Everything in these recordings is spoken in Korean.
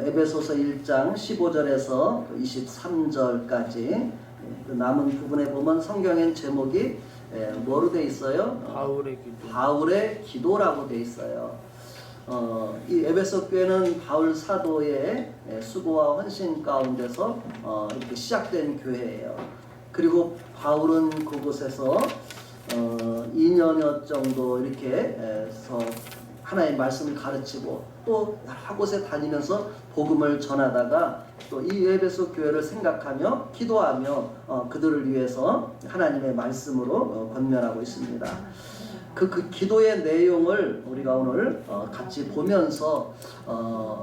에베소서 1장 15절에서 23절까지 그 남은 부분에 보면 성경엔 제목이 뭐로 돼 있어요? 바울의 기도. 바울의 기도라고 돼 있어요. 이 에베소 교회는 바울 사도의 수고와 헌신 가운데서 이렇게 시작된 교회예요. 그리고 바울은 그곳에서 2년여 정도 이렇게 해서 하나님의 말씀을 가르치고 또 여러 곳에 다니면서 복음을 전하다가 또 이 에베소 교회를 생각하며 기도하며 그들을 위해서 하나님의 말씀으로 권면하고 있습니다. 그 기도의 내용을 우리가 오늘 같이 보면서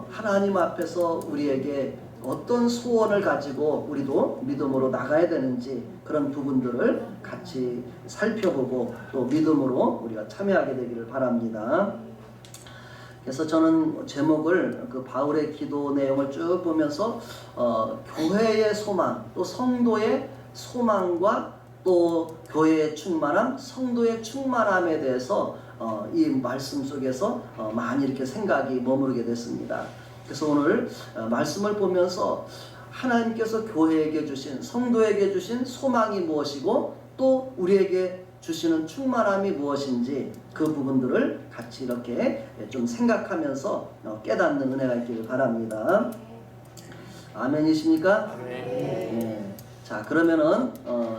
하나님 앞에서 우리에게 어떤 소원을 가지고 우리도 믿음으로 나가야 되는지 그런 부분들을 같이 살펴보고 또 믿음으로 우리가 참여하게 되기를 바랍니다. 그래서 저는 제목을 그 바울의 기도 내용을 쭉 보면서 교회의 소망, 또 성도의 소망과 또 교회의 충만함, 성도의 충만함에 대해서 이 말씀 속에서 많이 이렇게 생각이 머무르게 됐습니다. 그래서 오늘 말씀을 보면서 하나님께서 교회에게 주신, 성도에게 주신 소망이 무엇이고 또 우리에게 주시는 충만함이 무엇인지 그 부분들을 같이 이렇게 좀 생각하면서 깨닫는 은혜가 있기를 바랍니다. 아멘이십니까? 아멘. 네. 자, 그러면은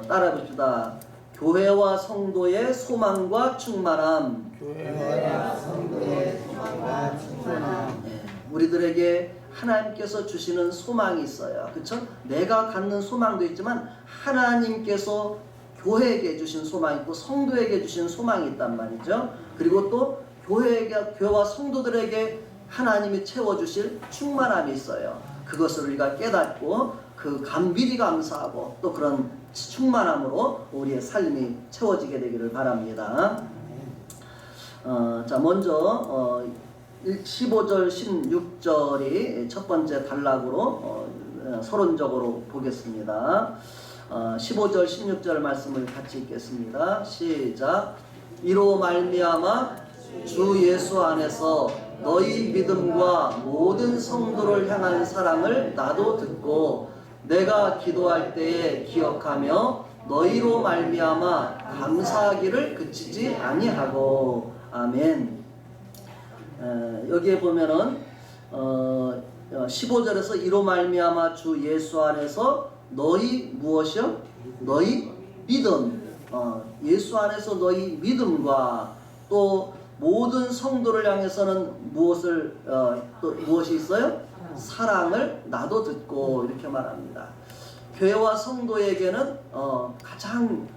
따라해 봅시다. 교회와 성도의 소망과 충만함. 교회와 성도의 소망과 충만함. 네. 우리들에게 하나님께서 주시는 소망이 있어요. 그렇죠? 내가 갖는 소망도 있지만 하나님께서 교회에게 주신 소망이 있고 성도에게 주신 소망이 있단 말이죠. 그리고 또 교회와 성도들에게 하나님이 채워주실 충만함이 있어요. 그것을 우리가 깨닫고 그 미리 감사하고 또 그런 충만함으로 우리의 삶이 채워지게 되기를 바랍니다. 자, 먼저 15절 16절이 첫 번째 단락으로 서론적으로 보겠습니다. 15절 16절 말씀을 같이 읽겠습니다. 시작. 이로 말미암아 주 예수 안에서 너희 믿음과 모든 성도를 향한 사랑을 나도 듣고 내가 기도할 때에 기억하며 너희로 말미암아 감사하기를 그치지 아니하고. 아멘. 여기에 보면은 15절에서 이로 말미암아 주 예수 안에서 너희 무엇이요? 너희 믿음. 예수 안에서 너희 믿음과 또 모든 성도를 향해서는 또 무엇이 있어요? 사랑을 나도 듣고 이렇게 말합니다. 교회와 성도에게는 가장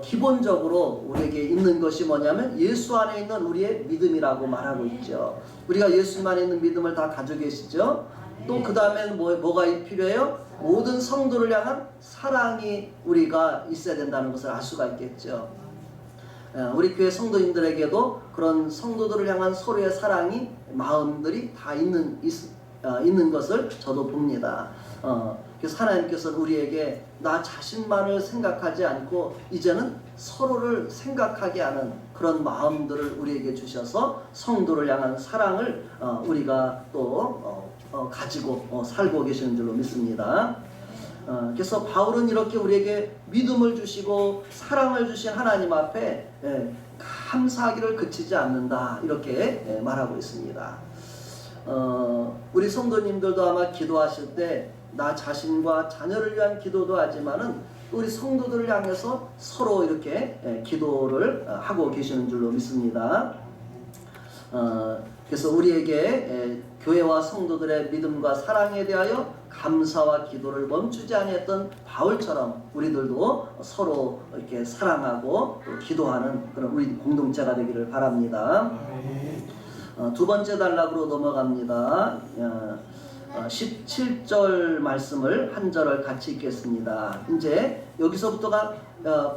기본적으로 우리에게 있는 것이 뭐냐면 예수 안에 있는 우리의 믿음이라고 말하고 있죠. 우리가 예수님 안에 있는 믿음을 다 가지고 계시죠. 또 그 다음에는 뭐가 필요해요? 모든 성도를 향한 사랑이 우리가 있어야 된다는 것을 알 수가 있겠죠. 우리 교회 성도님들에게도 그런 성도들을 향한 서로의 사랑이 마음들이 다 있는 것을 저도 봅니다. 그래서 하나님께서는 우리에게 나 자신만을 생각하지 않고 이제는 서로를 생각하게 하는 그런 마음들을 우리에게 주셔서 성도를 향한 사랑을 우리가 또 가지고 살고 계시는 줄로 믿습니다. 그래서 바울은 이렇게 우리에게 믿음을 주시고 사랑을 주신 하나님 앞에 감사하기를 그치지 않는다 이렇게 말하고 있습니다. 우리 성도님들도 아마 기도하실 때 나 자신과 자녀를 위한 기도도 하지만은 우리 성도들을 향해서 서로 이렇게 기도를 하고 계시는 줄로 믿습니다. 그래서 우리에게 교회와 성도들의 믿음과 사랑에 대하여 감사와 기도를 멈추지 아니했던 바울처럼 우리들도 서로 이렇게 사랑하고 또 기도하는 그런 우리 공동체가 되기를 바랍니다. 두 번째 단락으로 넘어갑니다. 17절 말씀을 한 절을 같이 읽겠습니다. 이제 여기서부터가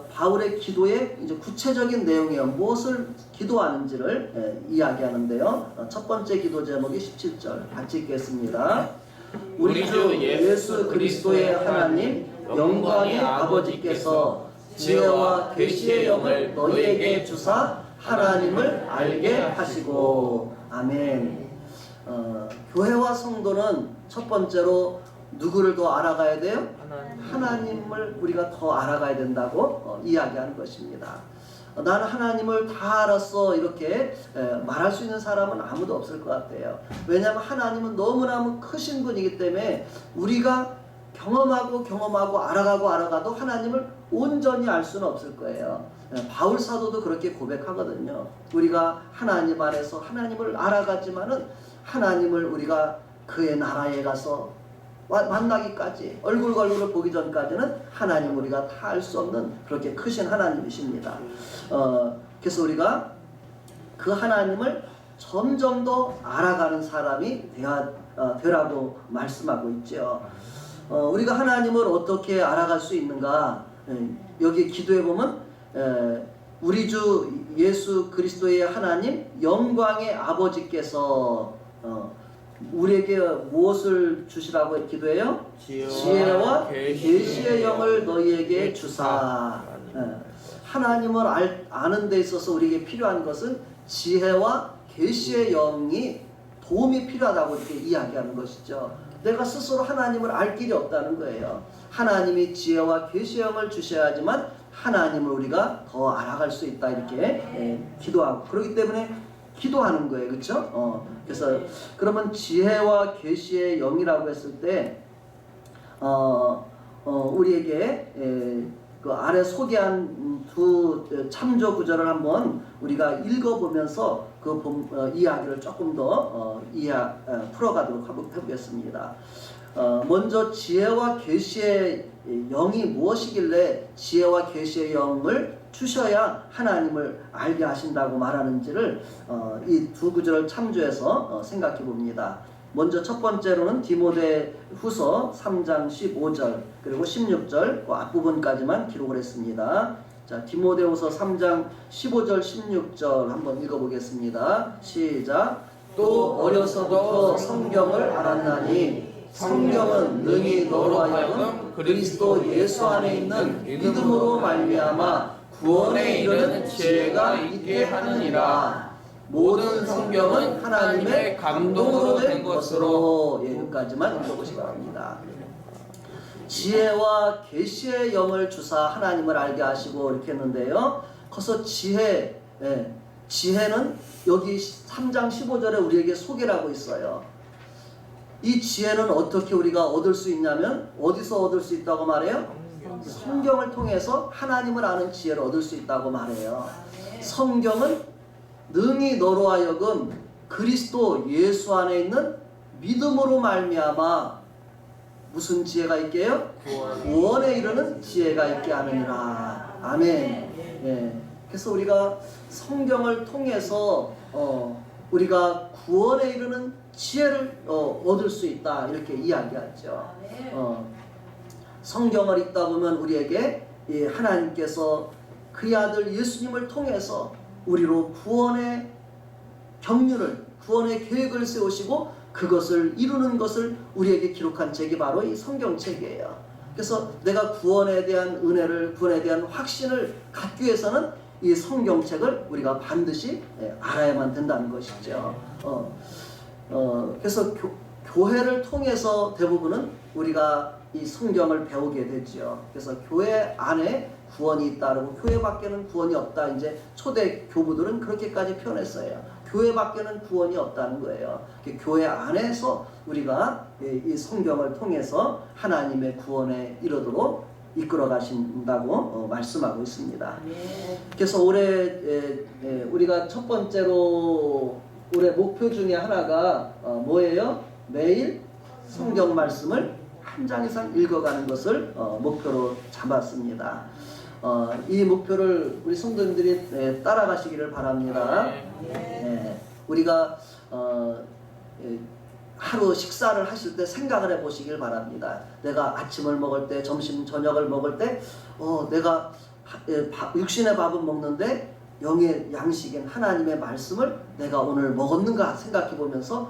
바울의 기도의 이제 구체적인 내용이에요. 무엇을 기도하는지를 이야기하는데요. 첫 번째 기도 제목이 17절 같이 읽겠습니다. 우리 주 예수 그리스도의 하나님 영광의 아버지께서 지혜와 계시의 영을 너희에게 주사 하나님을 알게 하시고. 아멘. 교회와 성도는 첫 번째로 누구를 더 알아가야 돼요? 하나님. 하나님을 우리가 더 알아가야 된다고 이야기하는 것입니다. 나는 하나님을 다 알았어 이렇게 말할 수 있는 사람은 아무도 없을 것 같아요. 왜냐하면 하나님은 너무너무 크신 분이기 때문에 우리가 경험하고 알아가도 하나님을 온전히 알 수는 없을 거예요. 바울 사도도 그렇게 고백하거든요. 우리가 하나님 안에서 하나님을 알아가지만은 하나님을 우리가 그의 나라에 가서 만나기까지 얼굴 보기 전까지는 하나님 우리가 다 알 수 없는 그렇게 크신 하나님이십니다. 그래서 우리가 그 하나님을 점점 더 알아가는 사람이 되라고 말씀하고 있죠. 우리가 하나님을 어떻게 알아갈 수 있는가? 여기 기도해 보면 우리 주 예수 그리스도의 하나님 영광의 아버지께서 우리에게 무엇을 주시라고 기도해요? 지혜와 계시의 영을 너희에게 주사. 하나님을 아는 데 있어서 우리에게 필요한 것은 지혜와 계시의 영이 도움이 필요하다고 이렇게 이야기하는 것이죠. 내가 스스로 하나님을 알 길이 없다는 거예요. 하나님이 지혜와 계시의 영을 주셔야지만 하나님을 우리가 더 알아갈 수 있다 이렇게 기도하고 그렇기 때문에 기도하는 거예요. 그렇죠? 그래서 그러면 지혜와 계시의 영이라고 했을 때 우리에게 그 아래 소개한 두 참조 구절을 한번 우리가 읽어보면서 그 이야기를 조금 더 풀어가도록 해보겠습니다. 먼저 지혜와 계시의 영이 무엇이길래 지혜와 계시의 영을 주셔야 하나님을 알게 하신다고 말하는지를 이 두 구절을 참조해서 생각해 봅니다. 먼저 첫 번째로는 디모데후서 3장 15절 그리고 16절 그 앞부분까지만 기록을 했습니다. 자, 디모데후서 3장 15절 16절 한번 읽어보겠습니다. 시작. 또 어려서부터 성경을 알았나니 성경은 능히 너로 하여금 그리스도 예수 안에 있는 믿음으로 말미암아 구원에 이르는 지혜가 있게 하느니라. 모든 성경은 하나님의 감동으로 된 것으로. 여기까지만 읽어보시기 바랍니다. 지혜와 계시의 영을 주사 하나님을 알게 하시고 이렇게 했는데요. 거기서 지혜는 여기 3장 15절에 우리에게 소개를 하고 있어요. 이 지혜는 어떻게 우리가 얻을 수 있냐면 어디서 얻을 수 있다고 말해요? 성경을 통해서 하나님을 아는 지혜를 얻을 수 있다고 말해요. 성경은 능히 너로 하여금 그리스도 예수 안에 있는 믿음으로 말미암아 무슨 지혜가 있게요? 구원에 이르는 지혜가 있게 하느니라. 아멘. 그래서 우리가 성경을 통해서 우리가 구원에 이르는 지혜를 얻을 수 있다 이렇게 이야기하죠. 성경을 읽다 보면 우리에게 하나님께서 그의 아들 예수님을 통해서 우리로 구원의 경륜을 구원의 계획을 세우시고 그것을 이루는 것을 우리에게 기록한 책이 바로 이 성경책이에요. 그래서 내가 구원에 대한 은혜를 구원에 대한 확신을 갖기 위해서는 이 성경책을 우리가 반드시 알아야만 된다는 것이죠. 그래서 교회를 통해서 대부분은 우리가 이 성경을 배우게 되죠. 그래서 교회 안에 구원이 있다고 교회 밖에는 구원이 없다. 이제 초대 교부들은 그렇게까지 표현했어요. 교회 밖에는 구원이 없다는 거예요. 교회 안에서 우리가 이 성경을 통해서 하나님의 구원에 이르도록 이끌어 가신다고 말씀하고 있습니다. 그래서 올해 우리가 첫 번째로 올해 목표 중에 하나가 뭐예요? 매일 성경 말씀을 한 장 이상 읽어가는 것을 목표로 잡았습니다. 이 목표를 우리 성도님들이 따라가시기를 바랍니다. 우리가 하루 식사를 하실 때 생각을 해보시길 바랍니다. 내가 아침을 먹을 때, 점심, 저녁을 먹을 때 내가 육신의 밥은 먹는데 영의 양식인 하나님의 말씀을 내가 오늘 먹었는가 생각해 보면서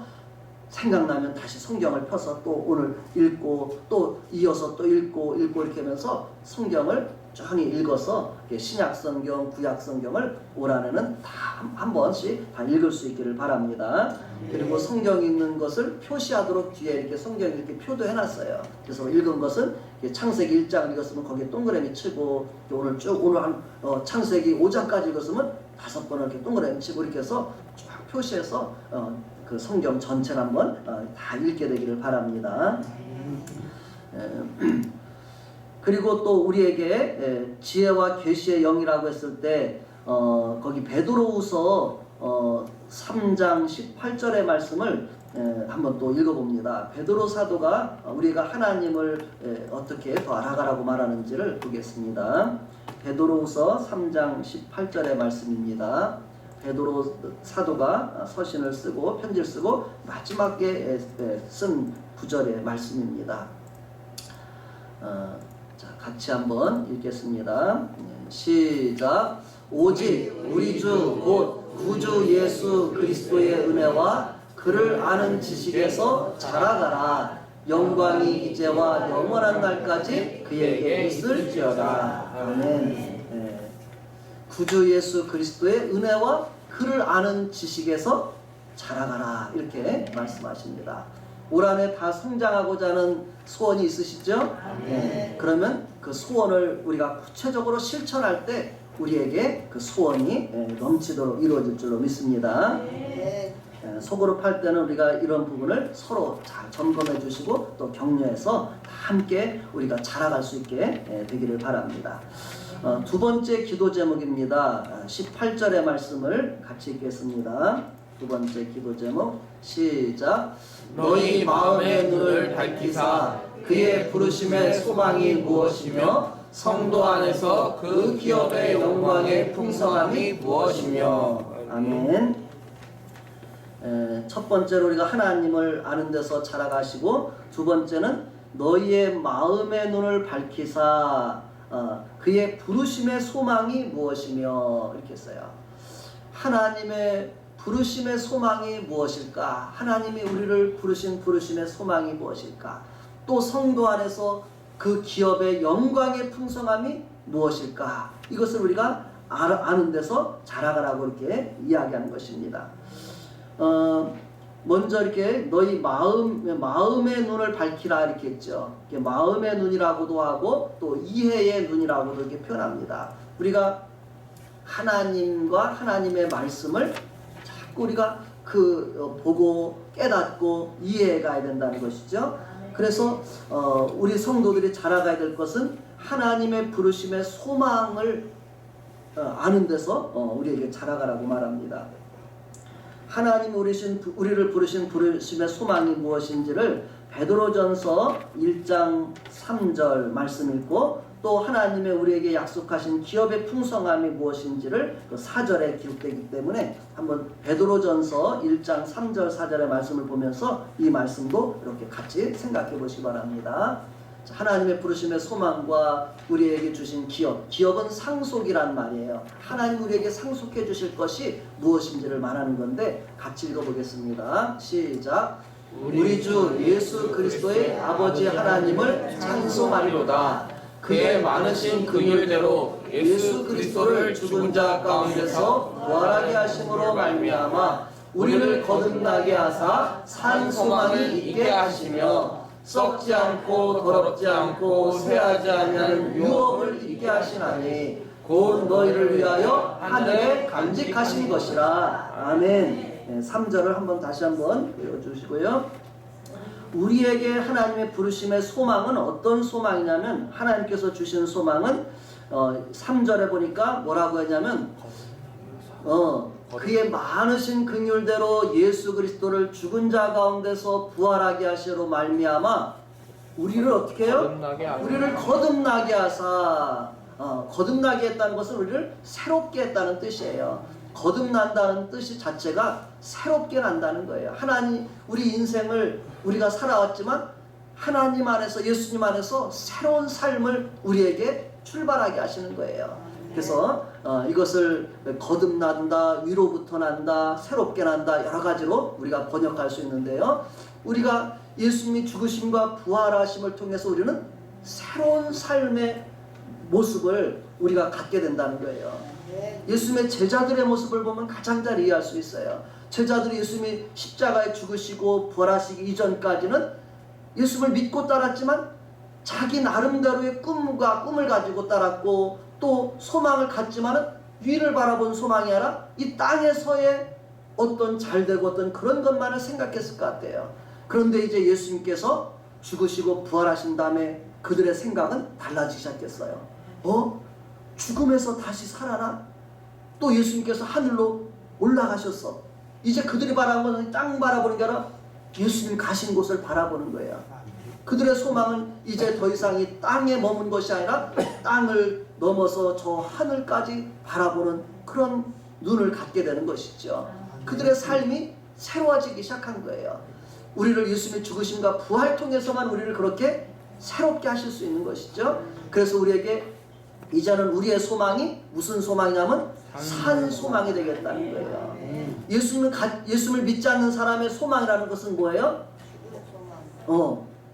생각나면 다시 성경을 펴서 또 오늘 읽고 또 이어서 또 읽고 이렇게 하면서 성경을 쭉 읽어서 신약 성경, 구약 성경을 올 한해는 다 한 번씩 다 읽을 수 있기를 바랍니다. 그리고 성경 읽는 것을 표시하도록 뒤에 이렇게 성경 이렇게 표도 해놨어요. 그래서 읽은 것은 창세기 1장 읽었으면 거기에 동그라미 치고, 오늘 창세기 5장까지 읽었으면 5번을 이렇게 동그라미 치고 이렇게 해서 쫙 표시해서 그 성경 전체를 한번 다 읽게 되기를 바랍니다. 그리고 또 우리에게 지혜와 계시의 영이라고 했을 때 거기 베드로후서 3장 18절의 말씀을 한번 또 읽어봅니다. 베드로 사도가 우리가 하나님을 어떻게 더 알아가라고 말하는지를 보겠습니다. 베드로후서 3장 18절의 말씀입니다. 베드로 사도가 서신을 쓰고 편지를 쓰고 마지막에 쓴 구절의 말씀입니다. 자, 같이 한번 읽겠습니다. 시작. 오직 우리 주 곧 구주 예수 그리스도의 은혜와 그를 아는 지식에서 자라가라. 영광이 이제와 영원한 날까지 그에게 있을지어다. 아멘. 구주 예수 그리스도의 은혜와 그를 아는 지식에서 자라가라, 이렇게 말씀하십니다. 올 한해 다 성장하고자 하는 소원이 있으시죠? 네. 그러면 그 소원을 우리가 구체적으로 실천할 때 우리에게 그 소원이 넘치도록 이루어질 줄로 믿습니다. 속으로 팔 때는 우리가 이런 부분을 서로 잘 점검해 주시고 또 격려해서 함께 우리가 자라갈 수 있게 되기를 바랍니다. 두 번째 기도 제목입니다. 18절의 말씀을 같이 읽겠습니다. 두 번째 기도 제목 시작. 너희 마음의 눈을 밝히사 그의 부르심의 소망이 무엇이며 성도 안에서 그 기업의 영광의 풍성함이 무엇이며. 아멘. 첫 번째로 우리가 하나님을 아는 데서 자라가시고, 두 번째는 너희의 마음의 눈을 밝히사 그의 부르심의 소망이 무엇이며, 이렇게 했어요. 하나님의 부르심의 소망이 무엇일까? 하나님이 우리를 부르신 부르심의 소망이 무엇일까? 또 성도 안에서 그 기업의 영광의 풍성함이 무엇일까? 이것을 우리가 아는 데서 자라가라고 이렇게 이야기하는 것입니다. 먼저 이렇게 너희 마음의 눈을 밝히라 이렇게 했죠. 마음의 눈이라고도 하고 또 이해의 눈이라고도 이렇게 표현합니다. 우리가 하나님과 하나님의 말씀을 자꾸 우리가 보고 깨닫고 이해해 가야 된다는 것이죠. 그래서 우리 성도들이 자라가야 될 것은 하나님의 부르심의 소망을 아는 데서 우리에게 자라가라고 말합니다. 하나님 우리를 부르신 부르심의 소망이 무엇인지를 베드로전서 1장 3절 말씀 읽고, 또 하나님의 우리에게 약속하신 기업의 풍성함이 무엇인지를 그 4절에 기록되기 때문에 한번 베드로전서 1장 3절 4절의 말씀을 보면서 이 말씀도 이렇게 같이 생각해 보시기 바랍니다. 하나님의 부르심의 소망과 우리에게 주신 기업은 상속이란 말이에요. 하나님 우리에게 상속해 주실 것이 무엇인지를 말하는 건데 같이 읽어보겠습니다. 시작. 우리 주 예수 그리스도의 아버지 하나님을 찬송하리로다. 그의 많으신 긍휼대로 예수 그리스도를 죽은 자 가운데서 부활하게 하심으로 말미암아 우리를 거듭나게 하사 산 소망이 있게 하시며 썩지 않고 더럽지 않고 쇠하지 아니하는 유업을 있게 하시나니 곧 너희를 위하여 하늘에 간직하신 것이라. 아멘. 3절을 다시 한번 읽어주시고요. 우리에게 하나님의 부르심의 소망은 어떤 소망이냐면, 하나님께서 주신 소망은 3절에 보니까 뭐라고 했냐면 그의 많으신 긍휼대로 예수 그리스도를 죽은 자 가운데서 부활하게 하시로 말미암아 우리를 어떻게 해요? 우리를 거듭나게 하사. 거듭나게 했다는 것은 우리를 새롭게 했다는 뜻이에요. 거듭난다는 뜻이 자체가 새롭게 난다는 거예요. 하나님, 우리 인생을 우리가 살아왔지만 하나님 안에서, 예수님 안에서 새로운 삶을 우리에게 출발하게 하시는 거예요. 그래서 이것을 거듭난다, 위로부터 난다, 새롭게 난다, 여러 가지로 우리가 번역할 수 있는데요. 우리가 예수님이 죽으심과 부활하심을 통해서 우리는 새로운 삶의 모습을 우리가 갖게 된다는 거예요. 예수님의 제자들의 모습을 보면 가장 잘 이해할 수 있어요. 제자들이 예수님이 십자가에 죽으시고 부활하시기 이전까지는 예수님을 믿고 따랐지만 자기 나름대로의 꿈을 가지고 따랐고 또 소망을 갖지만은 위를 바라본 소망이 아니라 이 땅에서의 어떤 잘되고 어떤 그런 것만을 생각했을 것 같아요. 그런데 이제 예수님께서 죽으시고 부활하신 다음에 그들의 생각은 달라지기 시작했어요. 죽음에서 다시 살아나? 또 예수님께서 하늘로 올라가셨어. 이제 그들이 바라보는 것은 땅 바라보는 게 아니라 예수님 가신 곳을 바라보는 거예요. 그들의 소망은 이제 더 이상 이 땅에 머문 것이 아니라 땅을 넘어서 저 하늘까지 바라보는 그런 눈을 갖게 되는 것이죠. 그들의 삶이 새로워지기 시작한 거예요. 우리를 예수님의 죽으심과 부활 통해서만 우리를 그렇게 새롭게 하실 수 있는 것이죠. 그래서 우리에게 이제는 우리의 소망이 무슨 소망이냐면 산 소망이 되겠다는 거예요. 예수님을 믿지 않는 사람의 소망이라는 것은 뭐예요?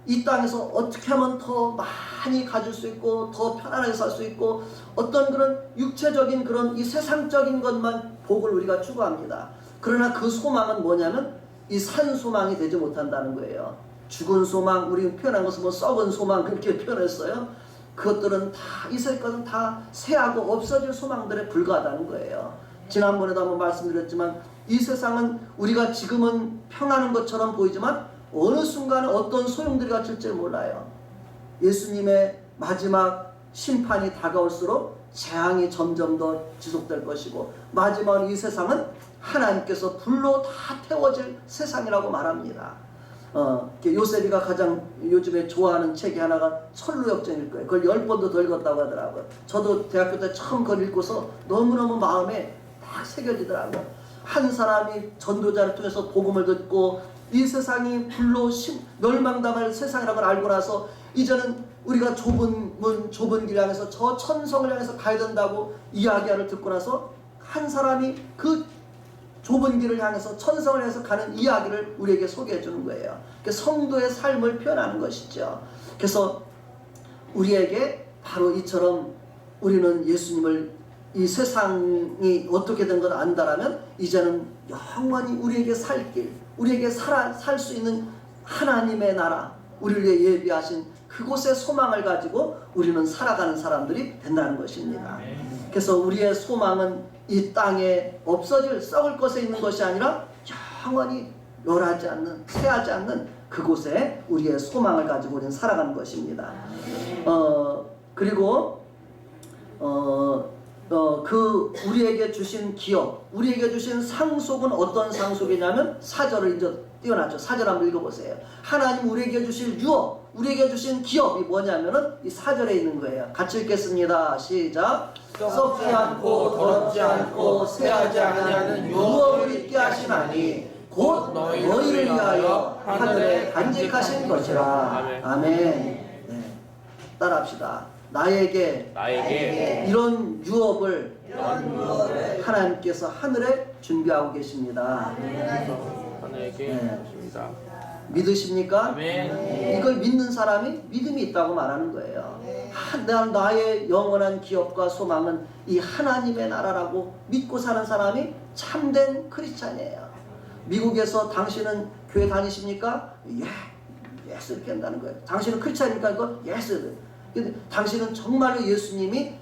이 땅에서 어떻게 하면 더 많이 가질 수 있고 더 편안하게 살 수 있고 어떤 그런 육체적인 그런 이 세상적인 것만 복을 우리가 추구합니다. 그러나 그 소망은 뭐냐면 이 산 소망이 되지 못한다는 거예요. 죽은 소망, 우리 표현한 것은 뭐 썩은 소망 그렇게 표현했어요. 그것들은 다 이 세상 것은 다 쇠하고 없어질 소망들에 불과하다는 거예요. 지난번에도 한번 말씀드렸지만 이 세상은 우리가 지금은 평안한 것처럼 보이지만 어느 순간에 어떤 소용돌이 갇힐지 몰라요. 예수님의 마지막 심판이 다가올수록 재앙이 점점 더 지속될 것이고 마지막으로 이 세상은 하나님께서 불로 다 태워질 세상이라고 말합니다. 요셉이가 가장 요즘에 좋아하는 책이 하나가 천루역전일 거예요. 그걸 10번도 더 읽었다고 하더라고요. 저도 대학교 때 처음 그걸 읽고서 너무너무 마음에 딱 새겨지더라고요. 한 사람이 전도자를 통해서 복음을 듣고 이 세상이 불로 멸망당할 세상이라고 알고 나서 이제는 우리가 좁은 문 좁은 길 향해서 저 천성을 향해서 가야 된다고 이야기를 듣고 나서 한 사람이 그 좁은 길을 향해서 천성을 향해서 가는 이야기를 우리에게 소개해 주는 거예요. 성도의 삶을 표현하는 것이죠. 그래서 우리에게 바로 이처럼 우리는 예수님을 이 세상이 어떻게 된 걸 안다라면 이제는 영원히 우리에게 살 길, 우리에게 살 수 있는 하나님의 나라, 우리를 위해 예비하신 그곳의 소망을 가지고 우리는 살아가는 사람들이 된다는 것입니다. 그래서 우리의 소망은 이 땅에 없어질 썩을 것에 있는 것이 아니라 영원히 멸하지 않는 쇠하지 않는 그곳에 우리의 소망을 가지고 우리는 살아가는 것입니다. 그리고 그 우리에게 주신 기업, 우리에게 주신 상속은 어떤 상속이냐면 4절을 이제 띄워놨죠. 4절 한번 읽어보세요. 하나님 우리에게 주실 유업, 우리에게 주신 기업이 뭐냐면은 이 4절에 있는 거예요. 같이 읽겠습니다. 시작. 썩지 않고 더럽지 않고 쇠하지 않는 유업을 있게 하시나니 곧 너희를 위하여 하늘에 간직하신 것이라. 아멘. 네. 따라합시다. 나에게 이런 유업을 하나님께서 하늘에 준비하고 계십니다. 네. 믿으십니까? 아멘. 이걸 믿는 사람이 믿음이 있다고 말하는 거예요. 나의 영원한 기업과 소망은 이 하나님의 나라라고 믿고 사는 사람이 참된 크리스찬이에요. 미국에서 당신은 교회 다니십니까? 예스 이렇게 한다는 거예요. 당신은 크리스찬입니까? 이거 예스. 근데 당신은 정말로 예수님이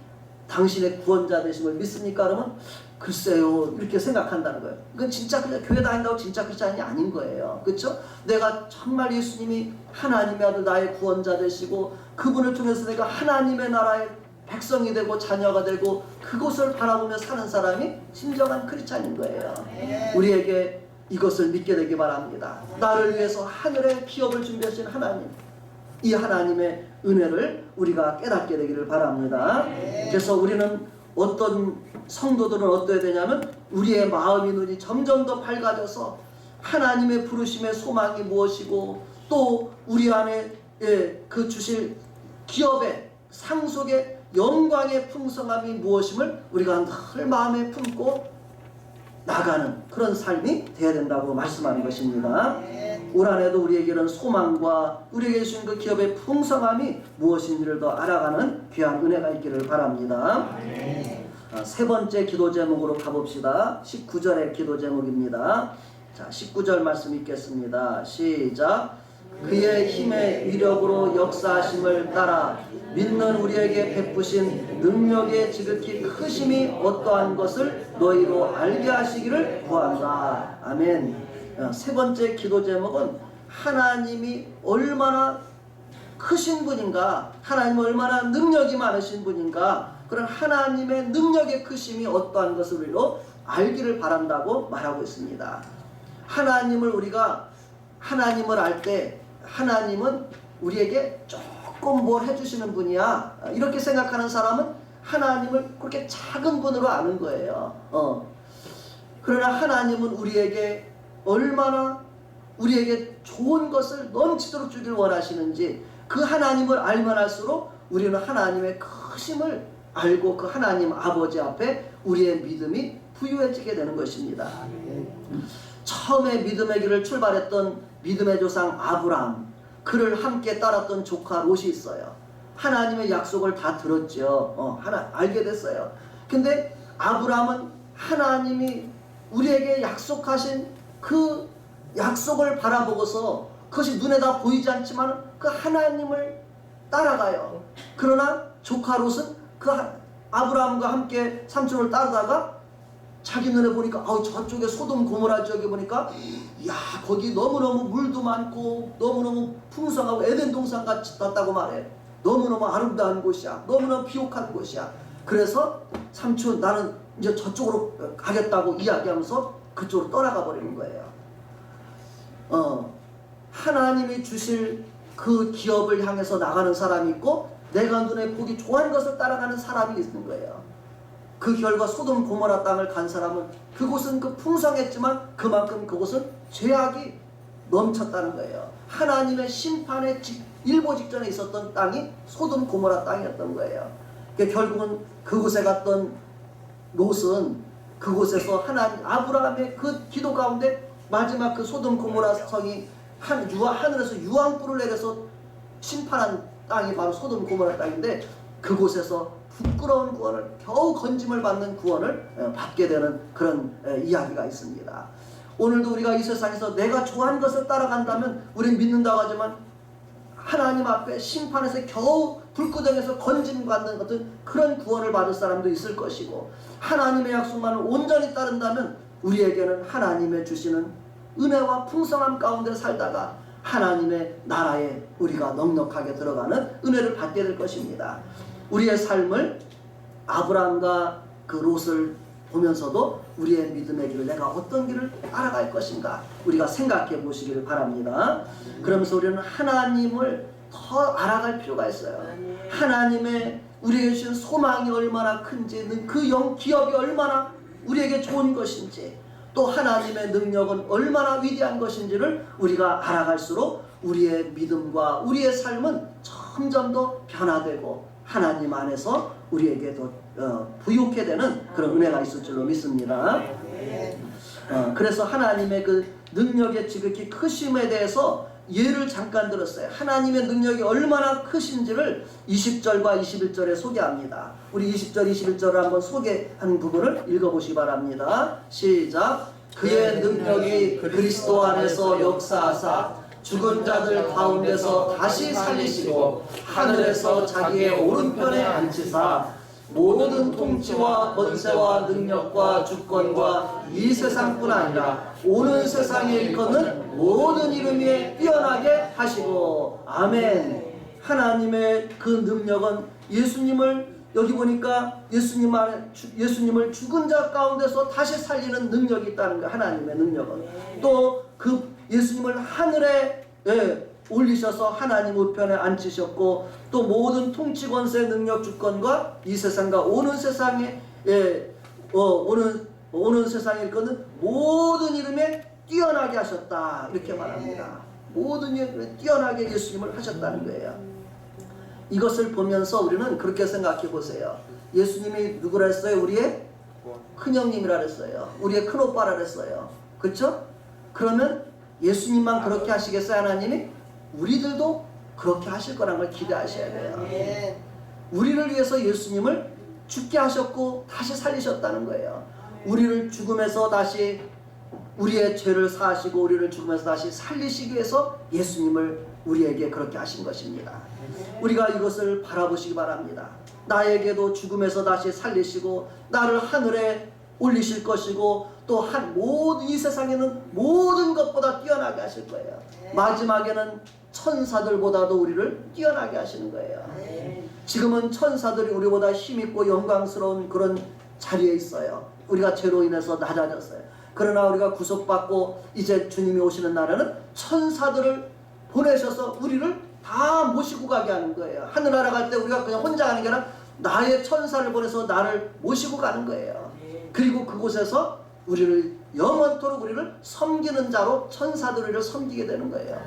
당신의 구원자 되심을 믿습니까? 그러면 글쎄요 이렇게 생각한다는 거예요. 이건 진짜 그냥 교회 다닌다고 진짜 크리스찬이 아닌 거예요. 그렇죠? 내가 정말 예수님이 하나님의 아들 나의 구원자 되시고 그분을 통해서 내가 하나님의 나라의 백성이 되고 자녀가 되고 그곳을 바라보며 사는 사람이 진정한 크리스찬인 거예요. 우리에게 이것을 믿게 되기 바랍니다. 나를 위해서 하늘의 기업을 준비하신 하나님, 이 하나님의 은혜를 우리가 깨닫게 되기를 바랍니다. 그래서 우리는 어떤 성도들은 어떠해야 되냐면 우리의 마음의 눈이 점점 더 밝아져서 하나님의 부르심의 소망이 무엇이고 또 우리 안에 그 주실 기업의 상속의 영광의 풍성함이 무엇임을 우리가 늘 마음에 품고 나가는 그런 삶이 되어야 된다고 말씀하는 것입니다. 올 한해도 우리에게는 소망과 우리에게 주신 그 기업의 풍성함이 무엇인지를 더 알아가는 귀한 은혜가 있기를 바랍니다. 세 번째 기도 제목으로 가봅시다. 19절의 기도 제목입니다. 자, 19절 말씀 읽겠습니다. 시작. 그의 힘의 위력으로 역사하심을 따라 믿는 우리에게 베푸신 능력의 지극히 크심이 어떠한 것을 너희로 알게 하시기를 구한다. 아멘. 세 번째 기도 제목은 하나님이 얼마나 크신 분인가, 하나님은 얼마나 능력이 많으신 분인가, 그런 하나님의 능력의 크심이 어떠한 것을 우리로 알기를 바란다고 말하고 있습니다. 우리가 하나님을 알 때 하나님은 우리에게 조금 뭘 해주시는 분이야, 이렇게 생각하는 사람은 하나님을 그렇게 작은 분으로 아는 거예요. 그러나 하나님은 우리에게 얼마나 우리에게 좋은 것을 넘치도록 주길 원하시는지, 그 하나님을 알면 할수록 우리는 하나님의 크심을 알고 그 하나님 아버지 앞에 우리의 믿음이 부유해지게 되는 것입니다. 처음에 믿음의 길을 출발했던 믿음의 조상 아브라함, 그를 함께 따랐던 조카 롯이 있어요. 하나님의 약속을 다 들었죠. 알게 됐어요. 근데 아브라함은 하나님이 우리에게 약속하신 그 약속을 바라보고서 그것이 눈에 다 보이지 않지만 그 하나님을 따라가요. 그러나 조카 롯은 그 아브라함과 함께 삼촌을 따르다가 자기 눈에 보니까 저쪽에 소돔 고모라 지역에 보니까 거기 너무너무 물도 많고 너무너무 풍성하고 에덴 동산 같이 같다고 말해. 너무너무 아름다운 곳이야. 너무너무 비옥한 곳이야. 그래서 삼촌 나는 이제 저쪽으로 가겠다고 이야기하면서 그쪽으로 떠나가 버리는 거예요. 하나님이 주실 그 기업을 향해서 나가는 사람이 있고 내가 눈에 보기 좋아하는 것을 따라가는 사람이 있는 거예요. 그 결과 소돔 고모라 땅을 간 사람은 그곳은 풍성했지만 그만큼 그곳은 죄악이 넘쳤다는 거예요. 하나님의 심판의 일보 직전에 있었던 땅이 소돔 고모라 땅이었던 거예요. 결국은 그곳에 갔던 롯은 그곳에서 아브라함의 그 기도 가운데 마지막 그 소돔 고모라 성이 하늘에서 유황불을 내려서 심판한 땅이 바로 소돔 고모라 땅인데, 그곳에서 부끄러운 구원을, 겨우 건짐을 받는 구원을 받게 되는 그런 이야기가 있습니다. 오늘도 우리가 이 세상에서 내가 좋아하는 것을 따라간다면 우리는 믿는다고 하지만 하나님 앞에 심판에서 겨우 불구덩이에서 건짐받는 어떤 그런 구원을 받을 사람도 있을 것이고, 하나님의 약속만을 온전히 따른다면 우리에게는 하나님의 주시는 은혜와 풍성함 가운데 살다가 하나님의 나라에 우리가 넉넉하게 들어가는 은혜를 받게 될 것입니다. 우리의 삶을 아브라함과 그 롯을 보면서도 우리의 믿음의 길을 내가 어떤 길을 알아갈 것인가 우리가 생각해 보시기를 바랍니다. 그러면서 우리는 하나님을 더 알아갈 필요가 있어요. 하나님의 우리에게 주신 소망이 얼마나 큰지, 그 기업이 얼마나 우리에게 좋은 것인지, 또 하나님의 능력은 얼마나 위대한 것인지를 우리가 알아갈수록 우리의 믿음과 우리의 삶은 점점 더 변화되고 하나님 안에서 우리에게 더 부유케 되는 그런 은혜가 있을 줄로 믿습니다. 그래서 하나님의 그 능력의 지극히 크심에 대해서 예를 잠깐 들었어요. 하나님의 능력이 얼마나 크신지를 20절과 21절에 소개합니다. 우리 20절, 21절을 한번 소개한 부분을 읽어보시기 바랍니다. 시작. 그의 능력이 그리스도 안에서 역사하사 죽은 자들 가운데서 다시 살리시고 하늘에서 자기의 오른편에 앉히사 모든 통치와 권세와 능력과 주권과 이 세상뿐 아니라 오는 세상에 일컫는 모든 이름 위에 뛰어나게 하시고. 아멘. 하나님의 그 능력은 예수님을, 여기 보니까 예수님을 죽은 자 가운데서 다시 살리는 능력이 있다는 거예요. 하나님의 능력은. 또 그 예수님을 하늘에 올리셔서 하나님 우편에 앉히셨고, 또 모든 통치 권세 능력 주권과 이 세상과 오는 세상에 오는 세상에 일컫는 모든 이름에 뛰어나게 하셨다, 이렇게 말합니다. 모든 이름에 뛰어나게 예수님을 하셨다는 거예요. 이것을 보면서 우리는 그렇게 생각해 보세요. 예수님이 누구라 했어요? 우리의 큰형님이라 그랬어요. 우리의 큰오빠라 그랬어요. 그렇죠? 그러면 예수님만 그렇게 하시겠어요? 하나님이? 우리들도 그렇게 하실 거라는 걸 기대하셔야 돼요. 우리를 위해서 예수님을 죽게 하셨고 다시 살리셨다는 거예요. 우리를 죽음에서 다시 우리의 죄를 사하시고 우리를 죽음에서 다시 살리시기 위해서 예수님을 우리에게 그렇게 하신 것입니다. 우리가 이것을 바라보시기 바랍니다. 나에게도 죽음에서 다시 살리시고 나를 하늘에 올리실 것이고 또 모든 이 세상에는 모든 것보다 뛰어나게 하실 거예요. 마지막에는 천사들보다도 우리를 뛰어나게 하시는 거예요. 지금은 천사들이 우리보다 힘있고 영광스러운 그런 자리에 있어요. 우리가 죄로 인해서 낮아졌어요. 그러나 우리가 구속받고 이제 주님이 오시는 날에는 천사들을 보내셔서 우리를 다 모시고 가게 하는 거예요. 하늘나라 갈 때 우리가 그냥 혼자 가는 게 아니라 나의 천사를 보내서 나를 모시고 가는 거예요. 그리고 그곳에서 우리를 영원토록 우리를 섬기는 자로 천사들 우리를 섬기게 되는 거예요.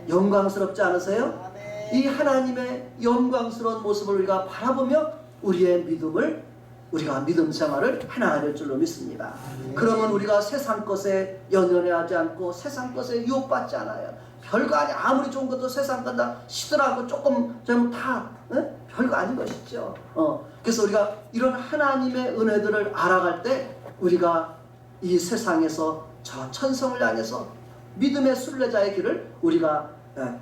영광스럽지 않으세요? 이 하나님의 영광스러운 모습을 우리가 바라보며 우리의 우리가 믿음 생활을 해나가야 될 줄로 믿습니다. 그러면 우리가 세상 것에 연연해하지 않고 세상 것에 유혹받지 않아요. 별거 아니 아무리 좋은 것도 세상 건다 시들하고 조금 좀 다 별거 아닌 것이죠. 그래서 우리가 이런 하나님의 은혜들을 알아갈 때 우리가 이 세상에서 저 천성을 향해서 믿음의 순례자의 길을 우리가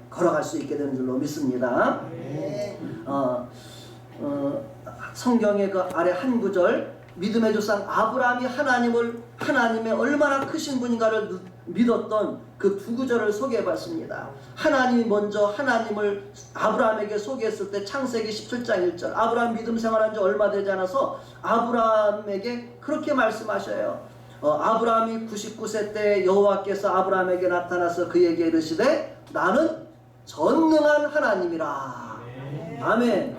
걸어갈 수 있게 되는 줄로 믿습니다. 성경의 그 아래 한 구절, 믿음의 조상 아브라함이 하나님의 얼마나 크신 분인가를 믿었던 그 두 구절을 소개해 봤습니다. 하나님이 먼저 하나님을 아브라함에게 소개했을 때 창세기 17장 1절, 아브라함 믿음 생활한 지 얼마 되지 않아서 아브라함에게 그렇게 말씀하셔요. 아브라함이 99세 때 여호와께서 아브라함에게 나타나서 그에게 이르시되 나는 전능한 하나님이라. 아멘.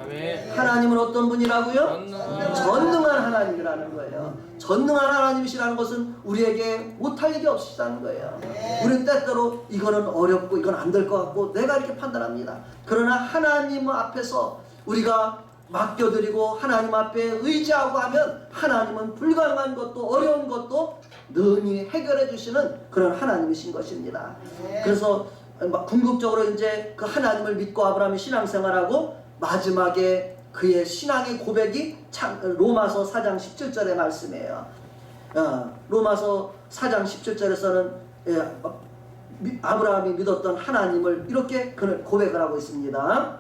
하나님은 어떤 분이라고요? 전능한 하나님이라는 거예요. 전능한 하나님이시라는 것은 우리에게 못할 일이 없으시다는 거예요. 우리는 때때로 이거는 어렵고 이건 안 될 것 같고 내가 이렇게 판단합니다. 그러나 하나님 앞에서 우리가 맡겨드리고 하나님 앞에 의지하고 하면 하나님은 불가능한 것도 어려운 것도 능히 해결해 주시는 그런 하나님이신 것입니다. 그래서 궁극적으로 이제 그 하나님을 믿고 아브라함이 신앙생활하고 마지막에 그의 신앙의 고백이 로마서 4장 17절의 말씀이에요. 로마서 4장 17절에서는 아브라함이 믿었던 하나님을 이렇게 고백을 하고 있습니다.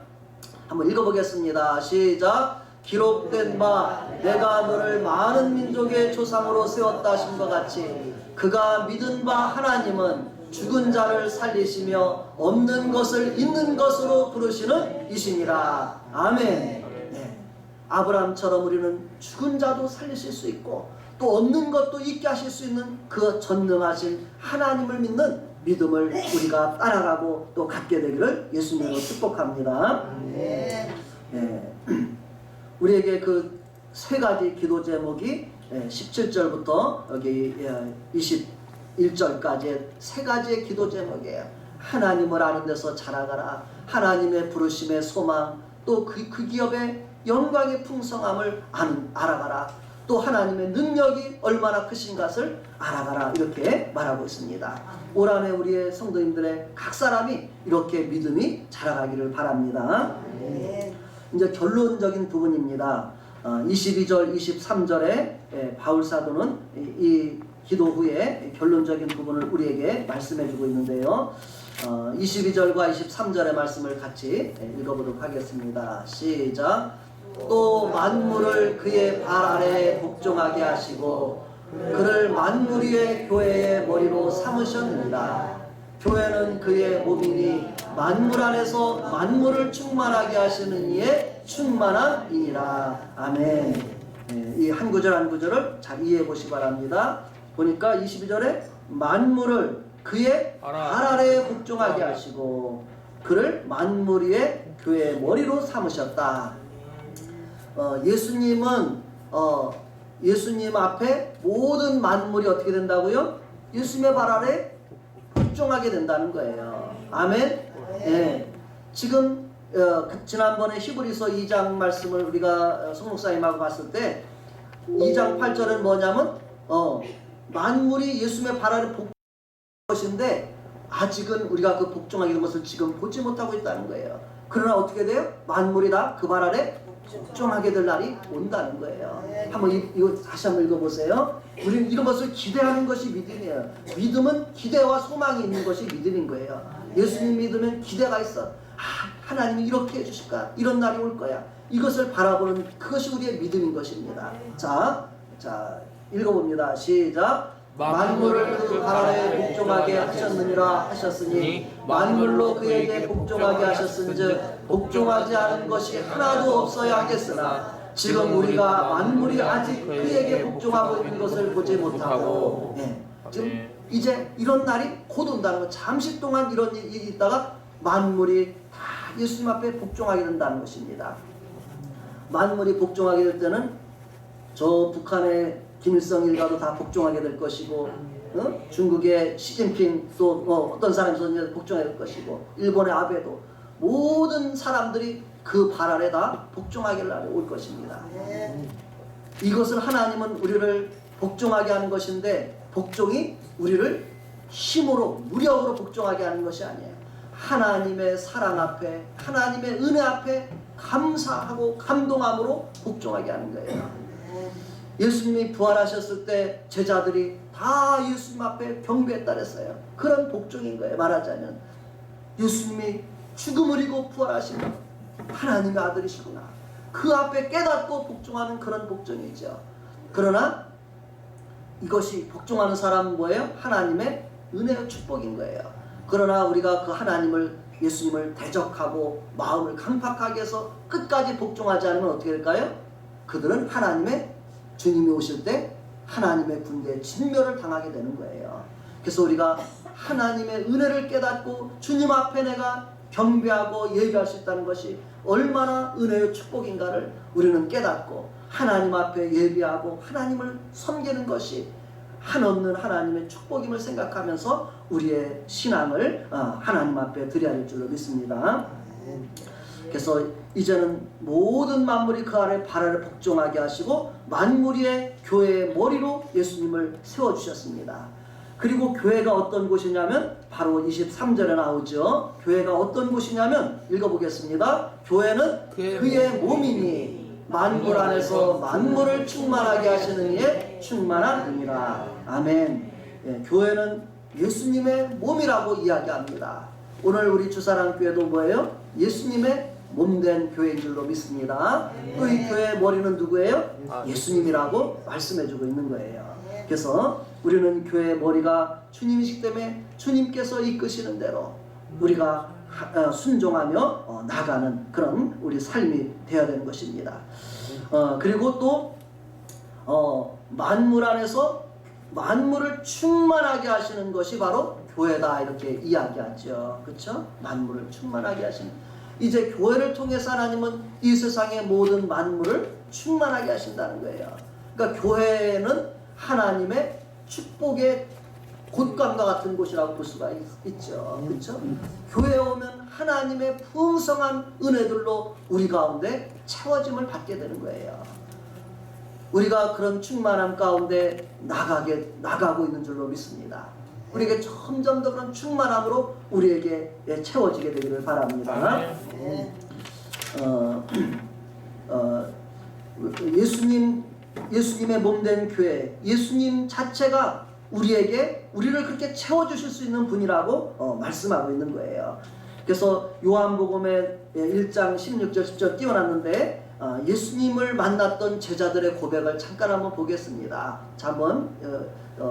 한번 읽어보겠습니다. 시작. 기록된 바 내가 너를 많은 민족의 조상으로 세웠다 하심과 같이 그가 믿은 바 하나님은 죽은 자를 살리시며 없는 것을 있는 것으로 부르시는 이시니라. 아멘. 아브라함처럼 우리는 죽은 자도 살리실 수 있고 또 없는 것도 있게 하실 수 있는 그 전능하신 하나님을 믿는 믿음을 우리가 따라가고 또 갖게 되기를 예수님으로 축복합니다. 우리에게 그 세 가지 기도 제목이 17절부터 여기 21절까지의 세 가지의 기도 제목이에요. 하나님을 아는 데서 자라가라. 하나님의 부르심의 소망, 또 그 기업의 영광의 풍성함을 알아가라. 또 하나님의 능력이 얼마나 크신 것을 알아가라. 이렇게 말하고 있습니다. 올 한해 우리의 성도님들의 각 사람이 이렇게 믿음이 자라가기를 바랍니다. 이제 결론적인 부분입니다. 22절, 23절에 바울 사도는 이 기도 후에 결론적인 부분을 우리에게 말씀해주고 있는데요. 22절과 23절의 말씀을 같이 읽어보도록 하겠습니다. 시작. 또 만물을 그의 발 아래에 복종하게 하시고 그를 만물 위의 교회의 머리로 삼으셨느니라. 교회는 그의 몸이니 만물 안에서 만물을 충만하게 하시는 이의 충만한 이니라. 아멘. 이 한 구절 한 구절을 잘 이해해 보시기 바랍니다. 보니까 22절에 만물을 그의 발 아래에 복종하게 하시고 그를 만물 위의 교회의 머리로 삼으셨다. 예수님은 예수님 앞에 모든 만물이 어떻게 된다고요? 예수님의 발 아래 복종하게 된다는 거예요. 아멘. 지금 지난번에 히브리서 2장 말씀을 우리가 송 목사님하고 봤을 때 2장 8절은 뭐냐면 만물이 예수님의 발 아래 복종한 것인데 아직은 우리가 그 복종하게 된 것을 지금 보지 못하고 있다는 거예요. 그러나 어떻게 돼요? 만물이 다 그 발 아래 복종하게 될 날이 온다는 거예요. 한번 이거 다시 한번 읽어보세요. 우리는 이런 것을 기대하는 것이 믿음이에요. 믿음은 기대와 소망이 있는 것이 믿음인 거예요. 예수님 믿으면 기대가 있어. 하나님이 이렇게 해주실까? 이런 날이 올 거야. 이것을 바라보는 그것이 우리의 믿음인 것입니다. 자 읽어봅니다. 시작. 만물을 그 발 아래 복종하게 하셨느니라 하셨으니 만물로 그에게 복종하게 하셨은즉 복종하지 않은 것이 하나도 없어야 하겠으나 지금 우리가 만물이 아직 그에게 복종하고 있는 것을 보지 못하고 지금 이제 이런 날이 곧 온다는 거. 잠시 동안 이런 일이 있다가 만물이 다 예수님 앞에 복종하게 된다는 것입니다. 만물이 복종하게 될 때는 저 북한의 김일성 일가도 다 복종하게 될 것이고 중국의 시진핑 또 어떤 사람이 복종하게 될 것이고 일본의 아베도 모든 사람들이 그 발 아래 다 복종하게 올 것입니다. 이것을 하나님은 우리를 복종하게 하는 것인데 복종이 우리를 힘으로 무력으로 복종하게 하는 것이 아니에요. 하나님의 사랑 앞에 하나님의 은혜 앞에 감사하고 감동함으로 복종하게 하는 거예요. 예수님이 부활하셨을 때 제자들이 다 예수님 앞에 경배했다 그랬어요. 그런 복종인 거예요. 말하자면 예수님이 죽음을 이기고 부활하신 하나님의 아들이시구나. 그 앞에 깨닫고 복종하는 그런 복종이죠. 그러나 이것이 복종하는 사람은 뭐예요? 하나님의 은혜와 축복인 거예요. 그러나 우리가 그 하나님을 예수님을 대적하고 마음을 강팍하게 해서 끝까지 복종하지 않으면 어떻게 될까요? 그들은 하나님의 주님이 오실 때 하나님의 군대에 진멸을 당하게 되는 거예요. 그래서 우리가 하나님의 은혜를 깨닫고 주님 앞에 내가 경배하고 예배할 수 있다는 것이 얼마나 은혜의 축복인가를 우리는 깨닫고 하나님 앞에 예배하고 하나님을 섬기는 것이 한없는 하나님의 축복임을 생각하면서 우리의 신앙을 하나님 앞에 드려야 할 줄로 믿습니다. 그래서 이제는 모든 만물이 그 아래 발 아래 복종하게 하시고 만물의 교회의 머리로 예수님을 세워주셨습니다. 그리고 교회가 어떤 곳이냐면 바로 23절에 나오죠. 교회가 어떤 곳이냐면 읽어보겠습니다. 교회는 그의 몸이니 만물 안에서 만물을 충만하게 하시는 이의 충만한 의미라. 아멘. 교회는 예수님의 몸이라고 이야기합니다. 오늘 우리 주사랑교회도 뭐예요? 예수님의 몸된 교회인 줄로 믿습니다. 또 이 교회의 머리는 누구예요? 예수님이라고 말씀해주고 있는 거예요. 그래서 우리는 교회의 머리가 주님이시기 때문에 주님께서 이끄시는 대로 우리가 순종하며 나가는 그런 우리 삶이 되어야 되는 것입니다. 그리고 또 만물 안에서 만물을 충만하게 하시는 것이 바로 교회다 이렇게 이야기하죠. 그렇죠? 만물을 충만하게 하시는. 이제 교회를 통해서 하나님은 이 세상의 모든 만물을 충만하게 하신다는 거예요. 그러니까 교회는 하나님의 축복의 곳감과 같은 곳이라고 볼 수가 있죠. 그렇죠? 교회에 오면 하나님의 풍성한 은혜들로 우리 가운데 채워짐을 받게 되는 거예요. 우리가 그런 충만함 가운데 나가고 있는 줄로 믿습니다. 우리에게 점점 더 그런 충만함으로 우리에게 채워지게 되기를 바랍니다. 예수님의 몸된 교회, 예수님 자체가 우리를 그렇게 채워주실 수 있는 분이라고 말씀하고 있는 거예요. 그래서 요한복음의 1장 16절 10절 띄워놨는데 예수님을 만났던 제자들의 고백을 잠깐 한번 보겠습니다. 자, 한번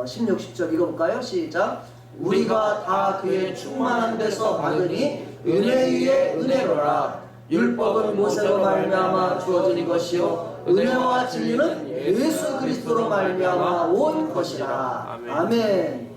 16, 10절 읽어볼까요? 시작. 우리가 다 그의 충만한 데서 받으니 은혜 위에 은혜로라. 율법은 모세로 말미암아 주어진 것이요 은혜와 진리는 예수 그리스도로 말미암아 온 것이라. 아멘.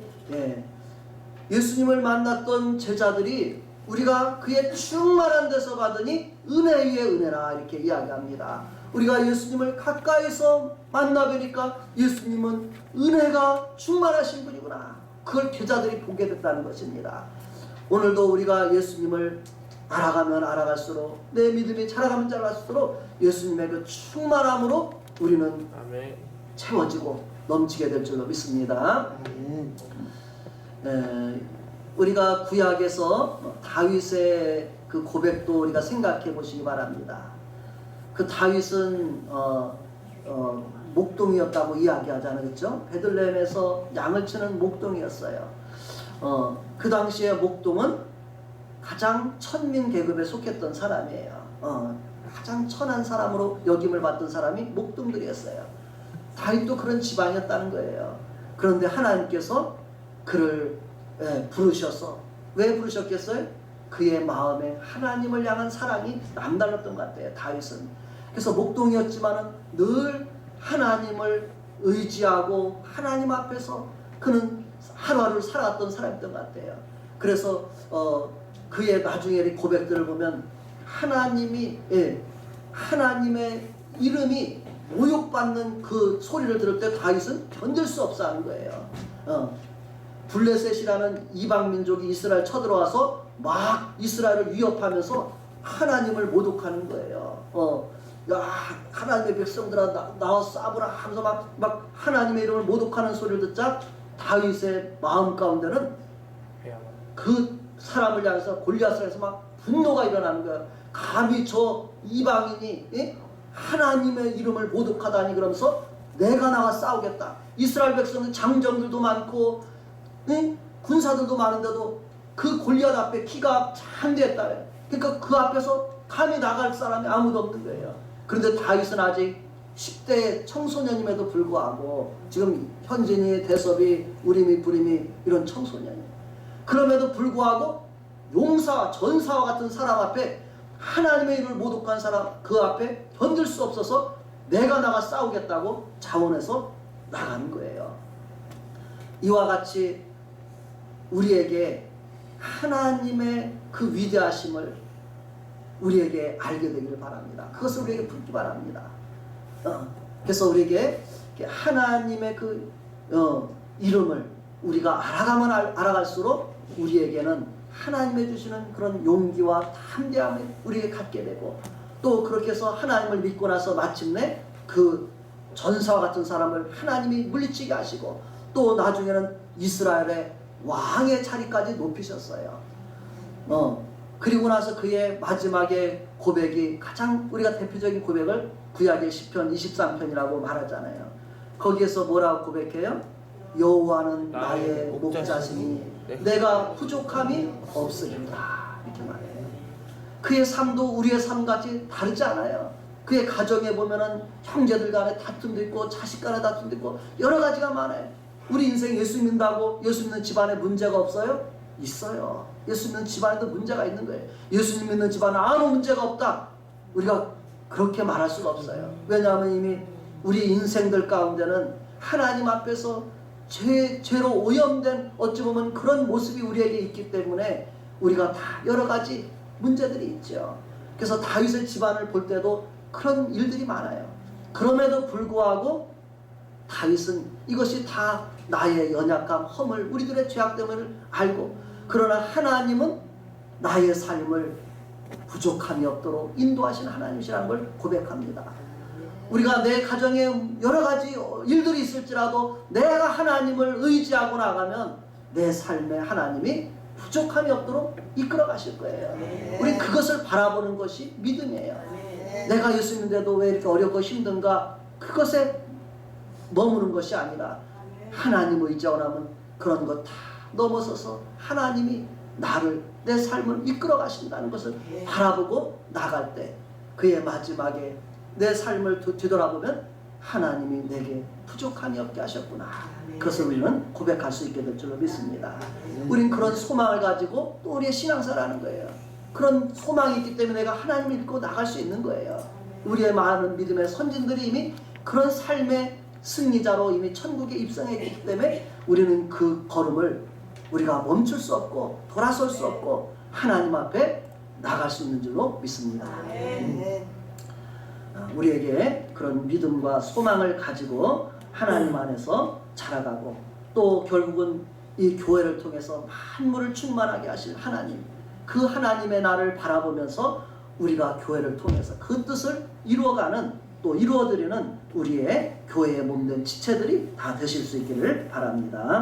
예수님을 만났던 제자들이 우리가 그의 충만한 데서 받으니 은혜 위에 은혜라 이렇게 이야기합니다. 우리가 예수님을 가까이서 만나보니까 예수님은 은혜가 충만하신 분이구나. 그걸 제자들이 보게 됐다는 것입니다. 오늘도 우리가 예수님을 알아가면 알아갈수록 내 믿음이 자라가면 자라갈수록 예수님의 그 충만함으로 우리는 채워지고 넘치게 될 줄로 믿습니다. 우리가 구약에서 다윗의 그 고백도 우리가 생각해 보시기 바랍니다. 그 다윗은 목동이었다고 이야기하잖아요, 그렇죠? 베들레헴에서 양을 치는 목동이었어요. 그 당시에 목동은 가장 천민 계급에 속했던 사람이에요. 가장 천한 사람으로 여김을 받던 사람이 목동들이었어요. 다윗도 그런 집안이었다는 거예요. 그런데 하나님께서 그를 부르셔서, 왜 부르셨겠어요? 그의 마음에 하나님을 향한 사랑이 남달랐던 것 같아요, 다윗은. 그래서 목동이었지만은 늘 하나님을 의지하고 하나님 앞에서 그는 하루하루를 살아왔던 사람이었던 것 같아요. 그래서 그의 나중에 고백들을 보면 하나님의 이름이 모욕받는 그 소리를 들을 때 다윗은 견딜 수 없어 하는 거예요. 블레셋이라는 이방 민족이 이스라엘 쳐들어와서 막 이스라엘을 위협하면서 하나님을 모독하는 거예요. 야, 하나님의 백성들아 나와서 싸우라 하면서 막 하나님의 이름을 모독하는 소리를 듣자 다윗의 마음 가운데는 그 사람을 향해서 골리앗을 향해서 막 분노가 일어나는 거야. 감히 저 이방인이 하나님의 이름을 모독하다니, 그러면서 내가 나가 싸우겠다. 이스라엘 백성은 장정들도 많고 군사들도 많은데도 그 골리앗 앞에 키가 장대했다. 그러니까 그 앞에서 감히 나갈 사람이 아무도 없는 거예요. 그런데 다윗은 아직 10대 청소년임에도 불구하고, 지금 현진이, 대섭이, 우림이, 부림이 이런 청소년이에요. 그럼에도 불구하고 용사와 전사와 같은 사람 앞에, 하나님의 이름을 모독한 사람 그 앞에 견딜 수 없어서 내가 나가 싸우겠다고 자원해서 나가는 거예요. 이와 같이 우리에게 하나님의 그 위대하심을 우리에게 알게 되기를 바랍니다. 그것을 우리에게 붙기 바랍니다. 그래서 우리에게 하나님의 그 이름을 우리가 알아가면 알아갈수록 우리에게는 하나님의 주시는 그런 용기와 담대함을 우리에게 갖게 되고, 또 그렇게 해서 하나님을 믿고 나서 마침내 그 전사와 같은 사람을 하나님이 물리치게 하시고, 또 나중에는 이스라엘의 왕의 자리까지 높이셨어요. 그리고 나서 그의 마지막에 고백이, 가장 우리가 대표적인 고백을 구약의 시편 23편이라고 말하잖아요. 거기에서 뭐라고 고백해요? 여호와는 나의 목자시니 내가 부족함이 없으리라, 이렇게 말해요. 그의 삶도 우리의 삶같이 다르지 않아요. 그의 가정에 보면은 형제들 간에 다툼도 있고 자식 간에 다툼도 있고 여러 가지가 많아요. 우리 인생 예수 믿는다고 예수 믿는 집안에 문제가 없어요? 있어요. 예수 믿는 집안에도 문제가 있는 거예요. 예수님 믿는 집안에 아무 문제가 없다, 우리가 그렇게 말할 수가 없어요. 왜냐하면 이미 우리 인생들 가운데는 하나님 앞에서 죄로 오염된, 어찌 보면 그런 모습이 우리에게 있기 때문에 우리가 다 여러 가지 문제들이 있죠. 그래서 다윗의 집안을 볼 때도 그런 일들이 많아요. 그럼에도 불구하고 다윗은 이것이 다 나의 연약함, 허물, 우리들의 죄악됨을 알고, 그러나 하나님은 나의 삶을 부족함이 없도록 인도하신 하나님이시라는 걸 고백합니다. 우리가 내 가정에 여러 가지 일들이 있을지라도 내가 하나님을 의지하고 나가면 내 삶에 하나님이 부족함이 없도록 이끌어 가실 거예요. 우리 그것을 바라보는 것이 믿음이에요. 내가 예수 믿는데도 왜 이렇게 어렵고 힘든가, 그것에 머무는 것이 아니라 하나님 의지하고 나면 그런 것 다 넘어서서 하나님이 나를, 내 삶을 이끌어 가신다는 것을 바라보고 나갈 때, 그의 마지막에 내 삶을 뒤돌아보면 하나님이 내게 부족함이 없게 하셨구나, 그것을 우리는 고백할 수 있게 될 줄로 믿습니다. 우린 그런 소망을 가지고 또 우리의 신앙생활을 하는 거예요. 그런 소망이 있기 때문에 내가 하나님을 믿고 나갈 수 있는 거예요. 우리의 많은 믿음의 선진들이 이미 그런 삶의 승리자로 이미 천국에 입성했기 때문에 우리는 그 걸음을 우리가 멈출 수 없고 돌아설 수 없고 하나님 앞에 나갈 수 있는 줄로 믿습니다. 우리에게 그런 믿음과 소망을 가지고 하나님 안에서 자라가고, 또 결국은 이 교회를 통해서 만물을 충만하게 하실 하나님, 그 하나님의 나를 바라보면서 우리가 교회를 통해서 그 뜻을 이루어가는 또 이루어드리는 우리의 교회의 몸된 지체들이 다 되실 수 있기를 바랍니다.